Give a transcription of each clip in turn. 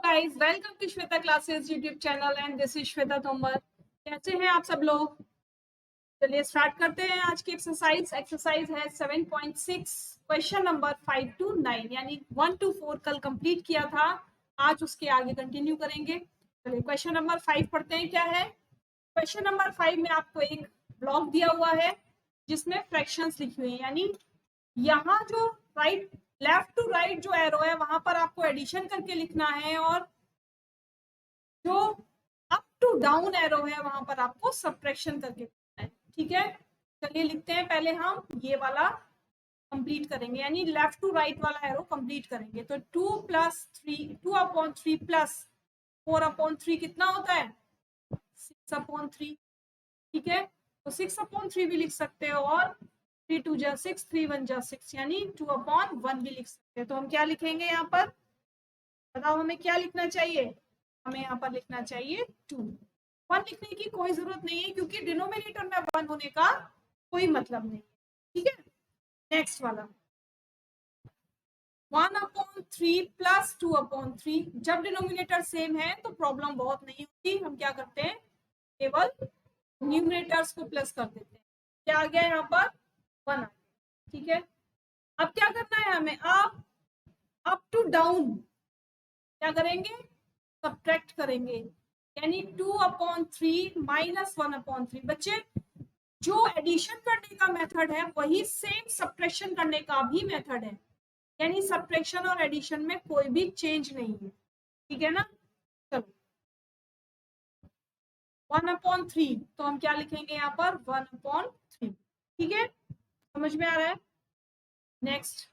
guys, welcome to Shweta Classes YouTube channel and this is Shweta Tomar. कैसे हैं आप सब लोग? चलिए स्टार्ट करते हैं आज की एक्सरसाइज है 7.6 क्वेश्चन नंबर 5 to 9 यानी 1 to 4 कल कंप्लीट किया था, आज उसके आगे कंटिन्यू करेंगे। चलिए क्वेश्चन नंबर 5 पढ़ते हैं। क्या है क्वेश्चन नंबर 5 में? आपको एक ब्लॉक दिया हुआ है जिसमें फ्रैक्शंस लिखी हुई है, यानी यहाँ जो लेफ्ट टू राइट जो एरो है वहां पर आपको एडिशन करके लिखना है और जो अप टू डाउन एरो है वहां पर आपको सब्ट्रैक्शन करके लिखना है। ठीक है, चलिए लिखते हैं। पहले हम ये वाला कंप्लीट करेंगे, यानी लेफ्ट टू राइट वाला एरो कंप्लीट करेंगे। तो 2/3 प्लस 4/3 कितना होता है? 6/3। ठीक है, तो 6/3 भी लिख सकते हो और 3 2 जा 6, 3 1 जा 6 यानी 2/1 भी लिख सकते हैं। तो हम क्या लिखेंगे यहाँ पर? बताओ हमें क्या लिखना चाहिए? हमें यहाँ पर लिखना चाहिए 2। 1 लिखने की कोई जरूरत नहीं है क्योंकि डिनोमिनेटर में 1 होने का कोई मतलब नहीं। ठीक है, नेक्स्ट वाला 1/3 प्लस 2/3। जब डिनोमिनेटर सेम है तो प्रॉब्लम बहुत नहीं होती। हम क्या करते हैं, केवल न्यूमरेटर्स को प्लस कर देते हैं। क्या आ गया यहाँ पर? 1 आ गया। ठीक है, अब क्या करना है हमें? अप टू डाउन क्या करेंगे? सब्ट्रैक्ट करेंगे, यानी 2/3 माइनस 1/3। बच्चे, जो एडिशन करने का मेथड है वही सेम सब्ट्रैक्शन करने का भी मेथड है, यानी सब्ट्रैक्शन और एडिशन में कोई भी चेंज नहीं है। ठीक है ना? चलो 1/3 तो हम क्या लिखेंगे यहाँ पर? 1/3। ठीक है, समझ में आ रहा है? नेक्स्ट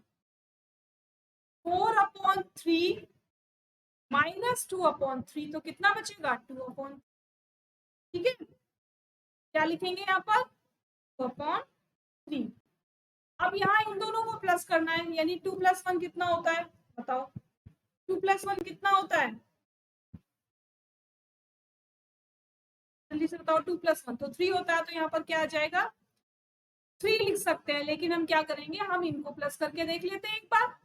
4/3 माइनस 2/3 तो कितना बचेगा? 2/3। ठीक है, क्या लिखेंगे यहाँ पर? 2/3। अब यहाँ इन दोनों को प्लस करना है, यानी 2 + 1 कितना होता है? बताओ 2 + 1 कितना होता है? जल्दी से बताओ। 2 + 1 तो 3 होता है, तो यहाँ पर क्या आ जाएगा? 3 लिख सकते हैं, लेकिन हम क्या करेंगे, हम इनको प्लस करके देख लेते हैं एक बार।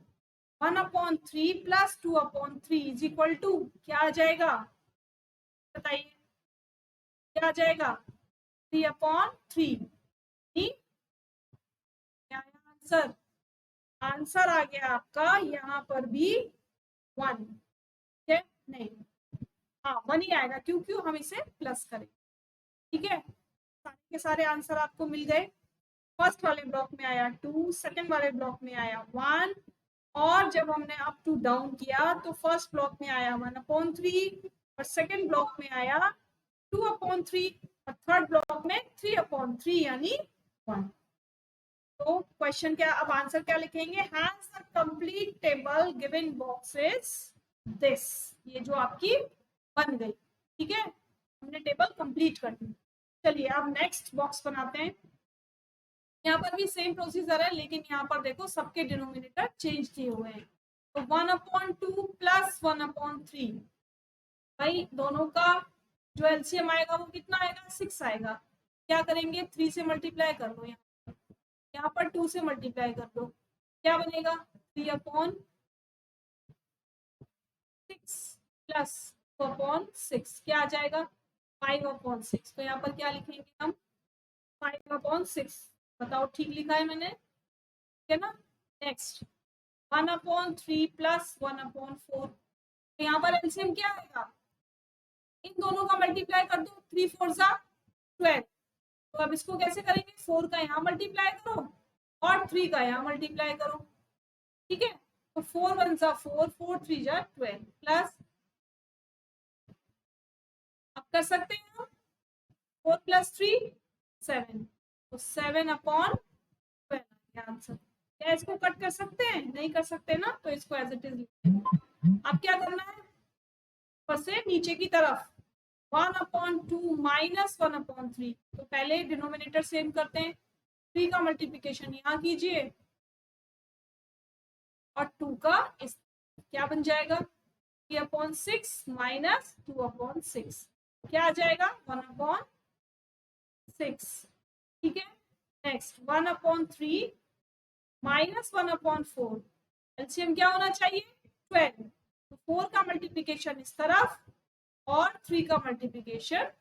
1/3 प्लस 2/3 इज इक्वल टू क्या आ जाएगा? बताइए क्या आ जाएगा? 3/3। क्या आंसर? आंसर आ गया आपका यहाँ पर भी 1। ठीक है, नहीं, हाँ 1 ही आएगा क्योंकि हम इसे प्लस करें। ठीक है, सारे के सारे आंसर आपको मिल गए। फर्स्ट वाले ब्लॉक में आया 2, सेकंड वाले ब्लॉक में आया 1, और जब हमने अप टू डाउन किया तो फर्स्ट ब्लॉक में आया 1/3 और सेकंड ब्लॉक में आया 2/3 और थर्ड ब्लॉक में 3/3 यानी 1। तो क्वेश्चन क्या, अब आंसर क्या लिखेंगे? Has the complete table given boxes this. ये जो आपकी बन गई। ठीक है, हमने टेबल कंप्लीट कर दी। चलिए अब नेक्स्ट बॉक्स बनाते हैं। यहाँ पर भी सेम प्रोसीजर है, लेकिन यहाँ पर देखो सबके डिनोमिनेटर चेंज किए हुए हैं। तो 1/2 प्लस 1/3, भाई दोनों का जो एलसीएम आएगा वो कितना आएगा? 6 आएगा। क्या करेंगे? 3 से मल्टीप्लाई कर लो, यहाँ पर 2 से मल्टीप्लाई कर दो, क्या बनेगा? 3/6 प्लस 2/6 क्या आ जाएगा? 5/6। तो यहाँ पर क्या लिखेंगे हम? 5/6। बताओ ठीक लिखा है मैंने? ठीक है ना? Next 1/3 plus 1/4। तो यहाँ पर एलसीएम क्या आएगा? इन दोनों का मल्टीप्लाई कर दो, 3 4 जा 12। तो अब इसको कैसे करेंगे? 4 का यहाँ मल्टीप्लाई करो और 3 का यहाँ मल्टीप्लाई करो। ठीक है, तो 4 1 जा 4, 4 3 जा 12 प्लस, अब कर सकते हैं हम 4 + 3 7, तो 7/12 आंसर। क्या इसको कट कर सकते हैं? नहीं कर सकते ना, तो इसको एज इट इज लिखते हैं। अब क्या करना है? ऊपर से नीचे की तरफ 1/2 माइनस 1/3। तो पहले डिनोमिनेटर सेम करते हैं, 3 का मल्टीप्लिकेशन यहाँ कीजिए और 2 का इस, क्या बन जाएगा? 3/6 माइनस 2/6 क्या आ जाएगा? 1/6। ठीक है, नेक्स्ट 1/3 माइनस 1/4, एलसीएम क्या होना चाहिए? 12। तो 4 का का मल्टीप्लीकेशन इस तरफ और 3 का मल्टीप्लीकेशन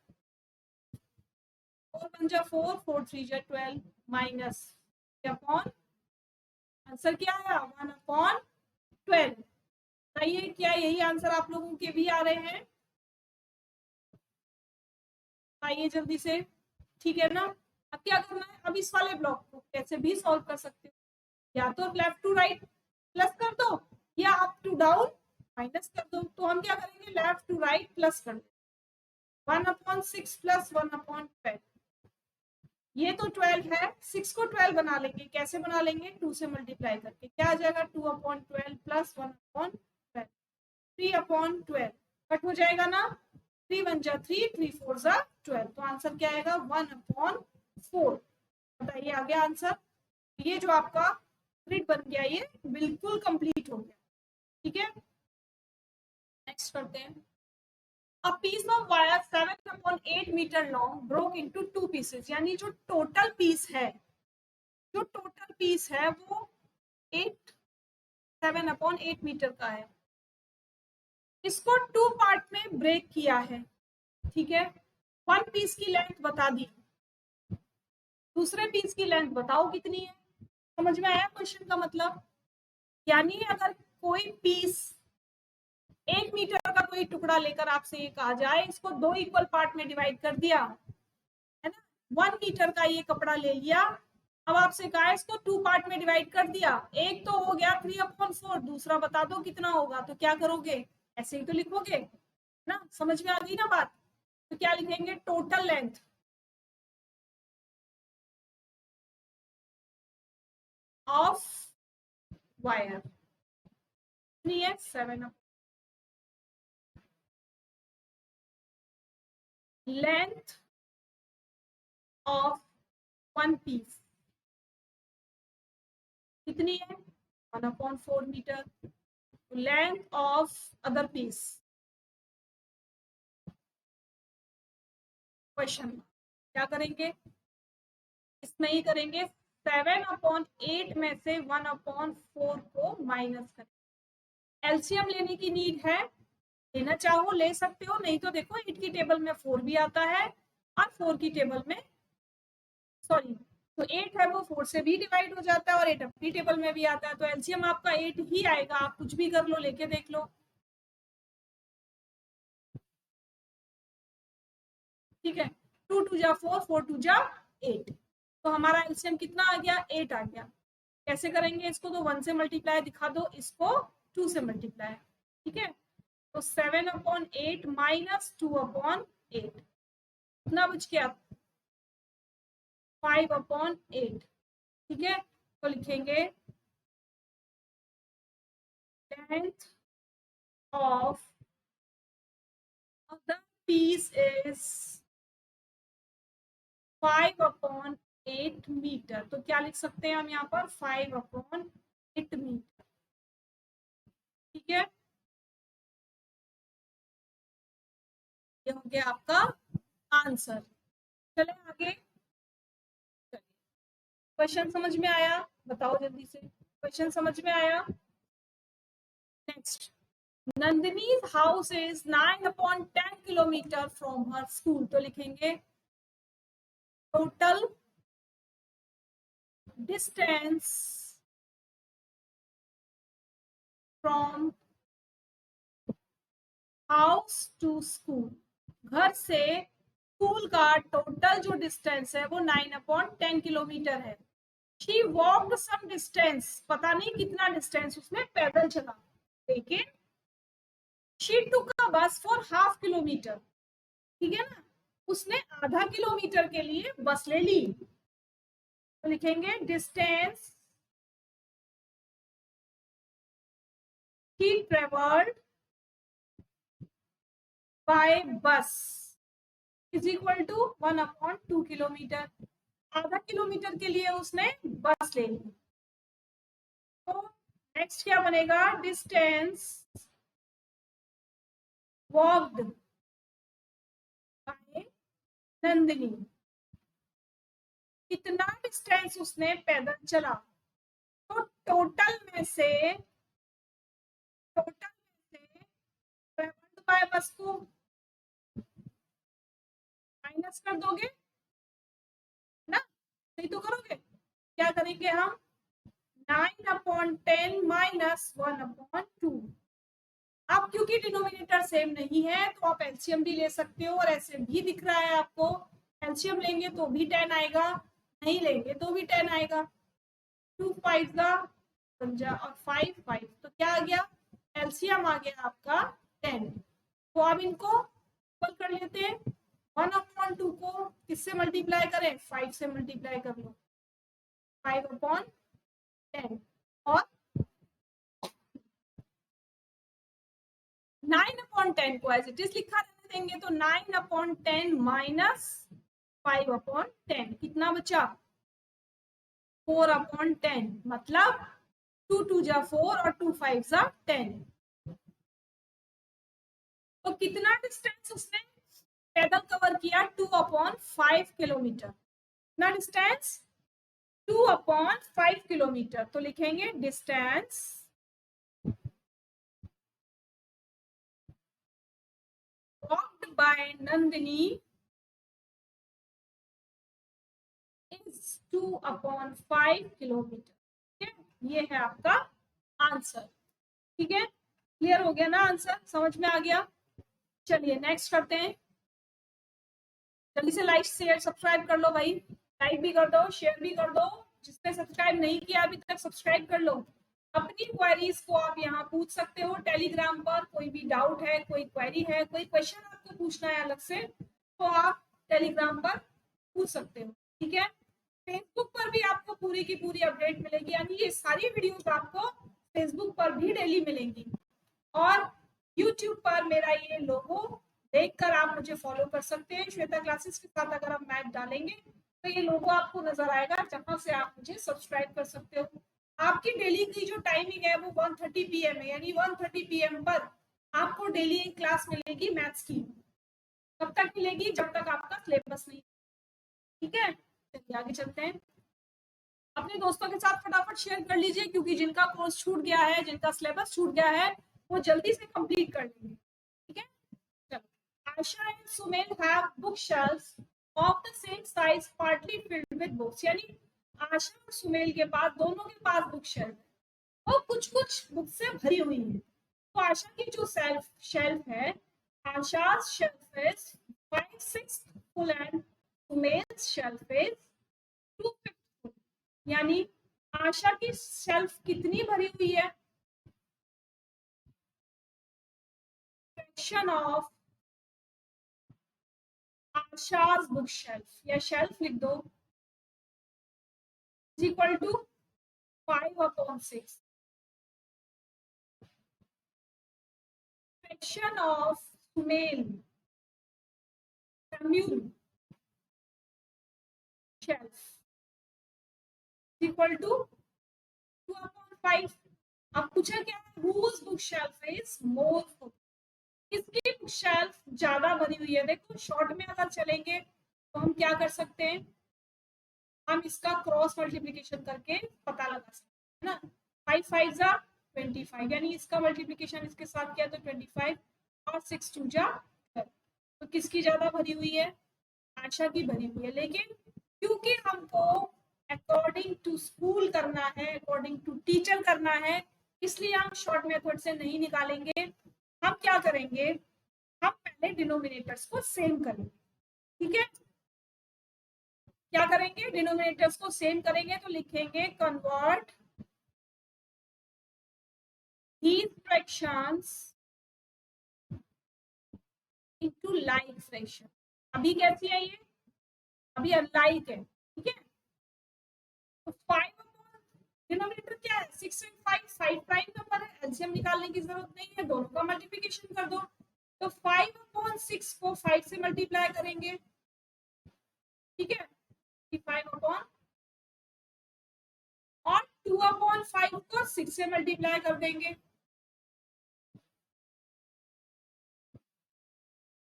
4 1 जा 4 4 3 जा 12 माइनस अपॉन आंसर क्या आया 1 अपॉन 12। बताइए क्या यही आंसर आप लोगों के भी आ रहे हैं? आइए जल्दी से, ठीक है ना। अब क्या करना है, अब इस वाले ब्लॉक को कैसे भी सॉल्व कर सकते हो, या तो लेफ्ट टू राइट प्लस कर दो या अप टू डाउन माइनस कर दो। तो हम क्या करेंगे, लेफ्ट टू राइट प्लस कर दो 1 अपॉन 6 प्लस 1 अपॉन 12। ये तो 12 है, 6 को 12 बना लेंगे। कैसे बना लेंगे, 2 से मल्टीप्लाई करके। क्या आ जाएगा 2 upon 12 plus 1 upon 12 3 upon 12 cut हो जाएगा ना। 3 1 जा 3 3 4 जा 12। तो आंसर क्या आएगा 1 अपॉन 4। बताइए आ गया आंसर। ये जो आपका ग्रिड बन गया ये बिल्कुल कंप्लीट हो गया। ठीक है, नेक्स्ट करते हैं। A piece of wire 7/8 meter long broke into 2 pieces। यानी जो टोटल पीस है वो 7/8 मीटर का है। इसको 2 पार्ट में ब्रेक किया है। ठीक है, 1 पीस की लेंथ बता दी, दूसरे पीस की लेंथ बताओ कितनी है। समझ में आया क्वेश्चन का मतलब? यानी अगर कोई पीस 1 मीटर का कोई टुकड़ा लेकर आपसे ये कहा जाए इसको 2 इक्वल पार्ट में डिवाइड कर दिया है ना, 1 मीटर का ये कपड़ा ले लिया, अब आपसे कहा इसको 2 पार्ट में डिवाइड कर दिया। एक तो हो गया 3/4, दूसरा बता दो कितना होगा। तो क्या करोगे, ऐसे ही तो लिखोगे ना। समझ में आ गई ना बात? तो क्या लिखेंगे, टोटल लेंथ ऑफ वायर कितनी है 7। लेंथ ऑफ 1 पीस कितनी है 1/4 metre. Length of other piece question क्या करेंगे, इसमें ही करेंगे 7/8 में से 1/4 को माइनस करें। एलसीएम लेने की नीड है, लेना चाहो ले सकते हो, नहीं तो देखो 8 की टेबल में 4 भी आता है और 4 की टेबल में सॉरी तो 8 है वो 4 से भी डिवाइड हो जाता है और 8 अपनी टेबल में भी आता है। तो एलसीएम आपका 8 ही आएगा। आप कुछ भी कर लो, लेके देख लो। ठीक है, 2 2 जा 4 4 2 जा 8। तो हमारा एलसीएम कितना आ गया 8 आ गया। कैसे करेंगे इसको, तो 1 से मल्टीप्लाई दिखा दो, इसको 2 से मल्टीप्लाई। ठीक है, तो 7/8 माइनस 2/8 कितना बच गया 5/8। ठीक है, तो लिखेंगे length of the piece is 5/8 metre. तो क्या लिख सकते हैं हम यहाँ पर 5/8 मीटर। ठीक है, ये हो गया आपका आंसर। चले आगे, क्वेश्चन समझ में आया? बताओ जल्दी से, क्वेश्चन समझ में आया? Next, Nandini's house is 9/10 kilometre from her school। तो लिखेंगे total distance from house to school. घर से स्कूल का टोटल जो डिस्टेंस है वो 9/10 किलोमीटर है। शी वॉक्ड सम डिस्टेंस, पता नहीं कितना डिस्टेंस उसने पैदल चला, लेकिन शी टुक अ बस फॉर हाफ किलोमीटर। ठीक है ना, उसने आधा किलोमीटर के लिए बस ले ली। तो लिखेंगे distance he traveled by bus is equal to 1/2 kilometre. आधा किलोमीटर के लिए उसने बस ले ली। तो नेक्स्ट क्या बनेगा, डिस्टेंस वॉक्ड बाय नंदिनी। कितना डिस्टेंस उसने पैदल चला। तो टोटल में से प्लस को माइनस कर दोगे ना, सही तो करोगे। क्या करेंगे हम, 9/10 माइनस 1/2। अब क्योंकि डिनोमिनेटर सेम नहीं है तो आप एलसीएम भी ले सकते हो, और ऐसे भी दिख रहा है आपको, एलसीएम लेंगे तो भी 10 आएगा, नहीं लेंगे तो भी 10 आएगा। 2 5 और 5 5, तो क्या आ गया, एलसीएम आ गया आपका 10। तो अब इनको इक्वल कर लेते हैं। 1/2 को किससे मल्टीप्लाई करें, 5 से मल्टीप्लाई कर लो, 5/10, और 9/10 को एज इट इज लिखा रहने देंगे, तो 9/10 माइनस 5/10 कितना बचा, 4/10, मतलब 2 2 जा 4 और 2 5 जा 10। तो कितना डिस्टेंस उसने पैदल कवर किया, 2/5 किलोमीटर। कितना डिस्टेंस, 2/5 किलोमीटर। तो लिखेंगे distance walked by Nandini is 2/5 kilometre. ठीक है, ये है आपका आंसर। ठीक है, क्लियर हो गया ना, आंसर समझ में आ गया। चलिए नेक्स्ट करते हैं, जल्दी से लाइक शेयर सब्सक्राइब कर लो भाई, लाइक भी कर दो, शेयर भी कर दो, जिसने सब्सक्राइब नहीं किया अभी तक सब्सक्राइब कर लो। अपनी क्वेरीज को आप यहाँ पूछ सकते हो टेलीग्राम पर, कोई भी डाउट है, कोई क्वेरी है, कोई क्वेश्चन आपको पूछना है अलग से, तो आप टेलीग्राम पर पूछ सकते हो। ठीक है, फेसबुक पर भी आपको पूरी की पूरी अपडेट मिलेगी, यानी ये सारी वीडियोस आपको फेसबुक पर भी डेली मिलेंगी, और यूट्यूब पर मेरा ये लोगो देखकर आप मुझे फॉलो कर सकते हैं। श्वेता क्लासेस के साथ अगर आप मैथ डालेंगे तो ये लोगो आपको नजर आएगा, जहां से आप मुझे सब्सक्राइब कर सकते हो। आपकी डेली की जो टाइमिंग है वो 1:30 PM है, यानी 1:30 PM पर आपको डेली क्लास मिलेगी मैथ्स की। कब तक मिलेगी, जब तक आपका सिलेबस नहीं। ठीक है, चलिए आगे चलते हैं। अपने दोस्तों के साथ फटाफट शेयर कर लीजिए, क्योंकि जिनका कोर्स छूट गया है, जिनका सिलेबस छूट गया है, वो जल्दी से कंप्लीट कर लेंगे। ठीक है, चलो। Asha and Sumel have book shelfs of the same size partly filled with books, यानी आशा और सुमेल के पास, दोनों के पास बुक शेल्फ है, वो कुछ कुछ बुक से भरी हुई है। तो आशा की जो शेल्फ है, Asha's shelf is 5/6 full and Sumel's shelf is 2/5 full, यानी आशा की शेल्फ कितनी भरी हुई है, fraction of Asha's book shelf, या शेल्फ लिख दो, is equal to 5/6, fraction of Sumel shelf is equal to 2/5। अब पूछा क्या है, whose book shelf is more full, किसकी बुक शेल्फ ज्यादा भरी हुई है। देखो शॉर्ट में अगर चलेंगे तो हम क्या कर सकते हैं, हम इसका क्रॉस मल्टीप्लीकेशन करके पता लगा सकते हैं ना। 5 5 जा 25, यानी इसका मल्टीप्लीकेशन इसके साथ किया तो 25, और 6 2 जा 12। तो किसकी ज्यादा भरी हुई है, आशा की भरी हुई है। लेकिन क्योंकि हमको अकॉर्डिंग टू स्कूल करना है, अकॉर्डिंग टू टीचर करना है, इसलिए हम शॉर्ट मेथड से नहीं निकालेंगे। हम क्या करेंगे, हम पहले डिनोमिनेटर्स को सेम करेंगे। ठीक है, क्या करेंगे, डिनोमिनेटर्स को सेम करेंगे, तो लिखेंगे convert these fractions into like fraction। अभी कैसी है ये, अभी अनलाइक है। ठीक है, तो 5 डिनोमिनेटर क्या है, 6 एंड 5, 5 प्राइम नंबर है, एलसीएम निकालने की जरूरत नहीं है, दोनों का मल्टीप्लिकेशन कर दो। तो 5/6 को 5 से मल्टीप्लाई करेंगे। ठीक है, 5 और 2/5 को 6 से मल्टीप्लाई कर देंगे।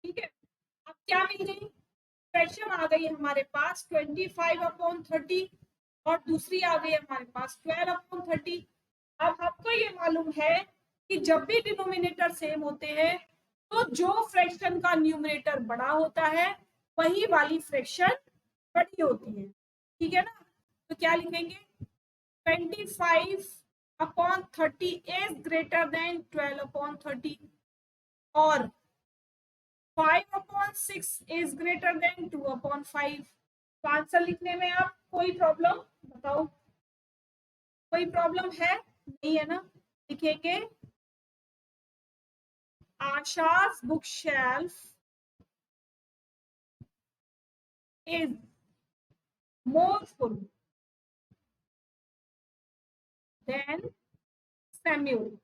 ठीक है, अब क्या मिल गई, फ्रैक्शन आ गई हमारे पास 25/30, और दूसरी आ गई हमारे पास 12/30। अब आपको ये मालूम है कि जब भी डिनोमिनेटर सेम होते हैं तो जो फ्रैक्शन का न्यूमरेटर बड़ा होता है वही वाली फ्रैक्शन बड़ी होती है, ठीक है ना। तो क्या लिखेंगे, 25/30 इज ग्रेटर देन 12/30 और 5/6 इज ग्रेटर देन 2/5। तो आंसर लिखने में आप कोई प्रॉब्लम बताओ, कोई प्रॉब्लम है नहीं है ना। लिखेंगे Asha's bookshelf is more full than Samuel।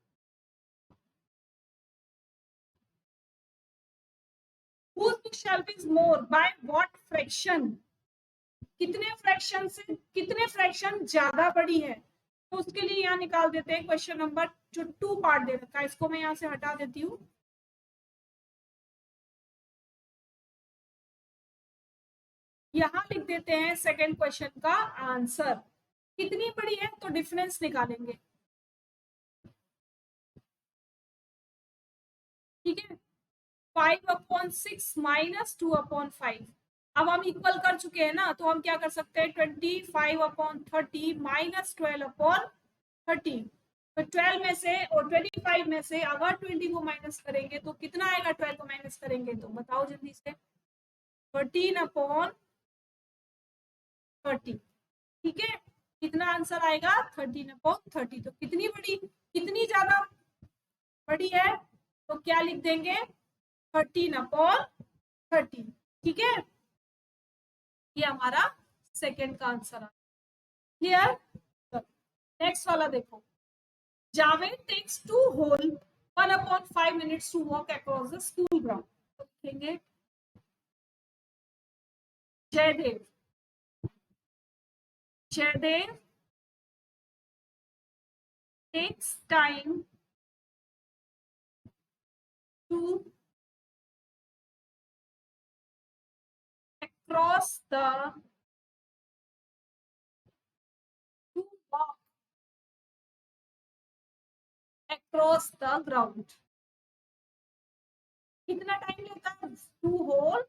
Whose bookshelf is more by what fraction? कितने फ्रैक्शन से कितने फ्रैक्शन ज्यादा बड़ी है, तो उसके लिए यहाँ निकाल देते हैं क्वेश्चन नंबर जो 2 पार्ट दे रखा है, इसको मैं यहाँ से हटा देती हूँ। यहाँ लिख देते हैं सेकंड क्वेश्चन का आंसर। कितनी बड़ी है तो डिफरेंस निकालेंगे, ठीक है। 5/6 माइनस 2/5। अब हम इक्वल कर चुके हैं ना, तो हम क्या कर सकते हैं, 25/30 माइनस 12/30। तो 12 में से और 25 में से अगर 20 को माइनस करेंगे तो कितना आएगा, 12 को माइनस करेंगे तो बताओ जल्दी से, 13/30, ठीक है। कितना आंसर आएगा, 13/30। तो कितनी बड़ी, कितनी ज्यादा बड़ी है, तो क्या लिख देंगे, 13/30, ठीक है। ये हमारा सेकंड का आंसर है, क्लियर। नेक्स्ट वाला देखो, Javed takes 2 whole 1/5 minutes to walk across the school ground. तो लिखेंगे Jaidev, Jaidev takes time to across the to walk across the ground। कितना टाइम लेता है, 2 होल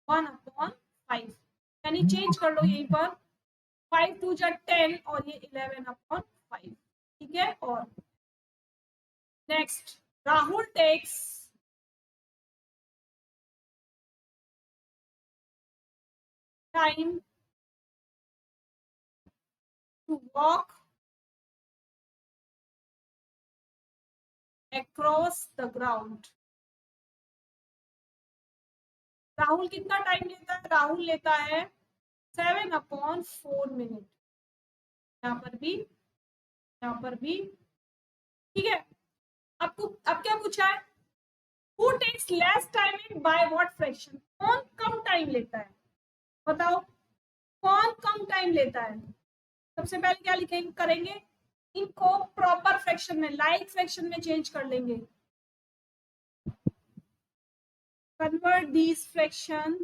1/5, यानी चेंज कर लो यहीं पर, 5 2 जा 10 और ये 11/5, ठीक है। और next, Rahul takes time to walk across the ground। Rahul कितना टाइम लेता है, राहुल लेता है 7/4 मिनट। यहाँ पर भी, यहाँ पर भी, ठीक है। आपको अब क्या पूछा है, Who takes less time and by what fraction? कौन कम टाइम लेता है, बताओ कौन कम टाइम लेता है। सबसे पहले क्या लिखेंगे, करेंगे इनको प्रॉपर फ्रैक्शन में, लाइक फ्रैक्शन में चेंज कर लेंगे। Convert this fraction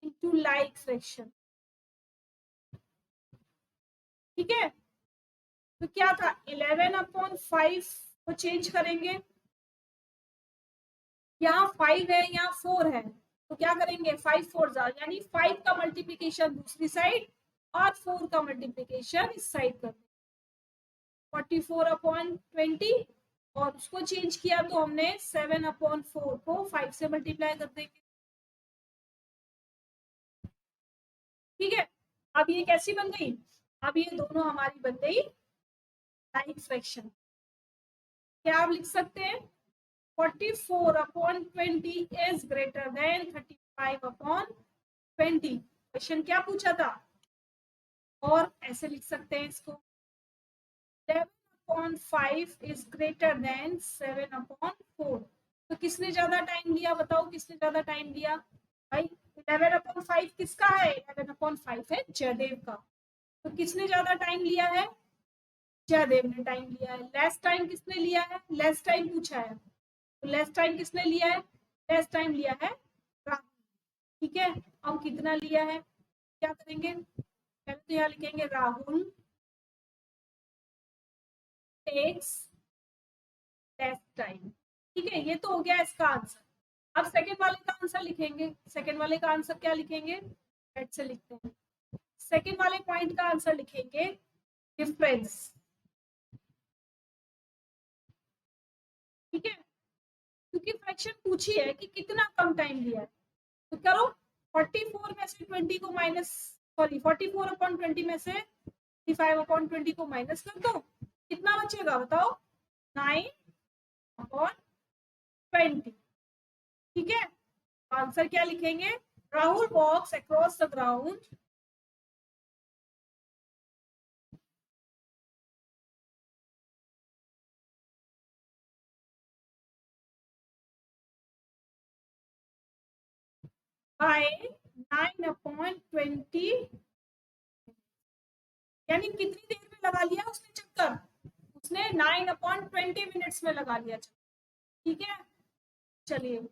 into like fraction, ठीक है। तो क्या था, 11/5 को चेंज करेंगे, यहाँ 5 है यहाँ 4 है, तो क्या करेंगे 5 4 जा, यानी 5 का मल्टीप्लीकेशन दूसरी साइड और 4 का मल्टीप्लीकेशन इस साइड कर, 44/20 और उसको चेंज किया तो हमने 7/4 को 5 से मल्टीप्लाई कर देंगे, ठीक है। अब ये कैसी बन गई, अब ये दोनों हमारी बन गई लाइक फ्रैक्शन। क्या आप लिख सकते हैं, 44/20 इज ग्रेटर देन 35/20। क्वेश्चन क्या पूछा था, और ऐसे लिख सकते हैं इसको, 11/5 इज ग्रेटर देन 7/4। तो किसने ज्यादा टाइम लिया, बताओ किसने ज्यादा टाइम लिया भाई, 11/5 किसका है, 11/5 है जयदेव का। तो किसने ज्यादा टाइम लिया है, जयदेव ने टाइम लिया है। लेस टाइम किसने लिया है, लेस टाइम पूछा है, तो लेस टाइम किसने लिया है, लेस टाइम लिया है राहुल, ठीक है। अब कितना लिया है, क्या करेंगे, पहले तो यहाँ लिखेंगे राहुल टेक्स टाइम। ठीक है, ये तो हो गया इसका आंसर। अब सेकेंड वाले का आंसर लिखेंगे। सेकेंड वाले का आंसर क्या लिखेंगे, लेट से लिखते हैं। सेकेंड वाले पॉइंट का आंसर लिखेंगे डिफरेंस। ठीक है, क्योंकि फ्रैक्शन पूछी है कि कितना कम टाइम लिया है, तो करो 44 में से 20 को माइनस, सॉरी 44 अपॉन 20 में से 55 अपॉन 20 को माइनस कर दो, कितना बचेगा बताओ, 9 अपॉन 20। ठीक है, आंसर क्या लिखेंगे, Rahul walks across the ground by 9 upon 20, यानी कितनी देर में लगा लिया उसने चक्कर, उसने 9 अपॉन 20 मिनट्स में लगा लिया चक्कर। ठीक है, चलिए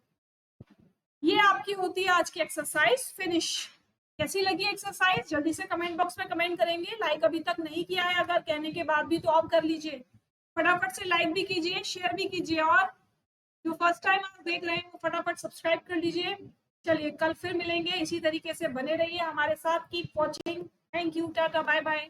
ये आपकी होती है आज की एक्सरसाइज फिनिश। कैसी लगी एक्सरसाइज, जल्दी से कमेंट बॉक्स में कमेंट करेंगे। लाइक अभी तक नहीं किया है अगर कहने के बाद भी, तो आप कर लीजिए, फटाफट से लाइक भी कीजिए, शेयर भी कीजिए, और जो फर्स्ट टाइम आप देख रहे हैं वो फटाफट सब्सक्राइब कर लीजिए। चलिए कल फिर मिलेंगे, इसी तरीके से बने रहिए हमारे साथ, keep watching, thank you, tata, bye bye.